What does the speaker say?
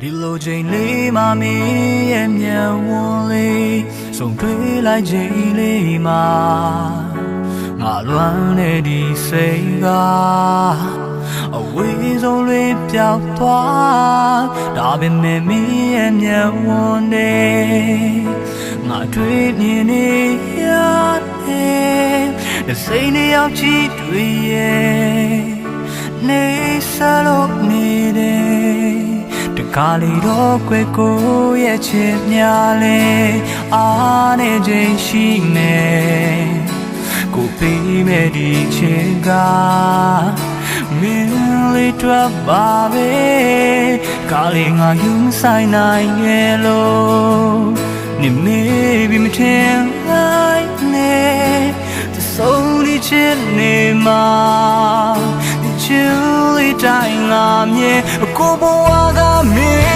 ဒီလိုချိန်လေးမှမင်းရဲ့မျက်ဝန်းလေးဆုံးတွေ့လိုက်ချိန်လေးမှာငါလွမ်းနေဒီစိတ်ကအဝေးဆုံးလေးပျောက်သွားဒါပေမဲ့မင်းရဲ့မျက်ဝန်းလေးငါတွေ့မြင်နေရတယ်စိတ်နဲ့ရောက်ချီတွေ့ရဲ့နေစလို့နေတယ်တကားလေးတော့ကွယ်ကိုရဲ့ချစ်များလေအားနေခြင်းရှိနေကိုပေးမဲ့ဒီချစ်ကမင်းလေးတော့ပါပဲကားလေးငါယူဆိုင်နိုင်ရဲ့လို့နေမေးပြီးမထင်လိုက်နဲ့ဆုံးဒီချစ်နေမှာဒီချစ်လေးတိုင်းငါမြဲကိုဘဝကမင်း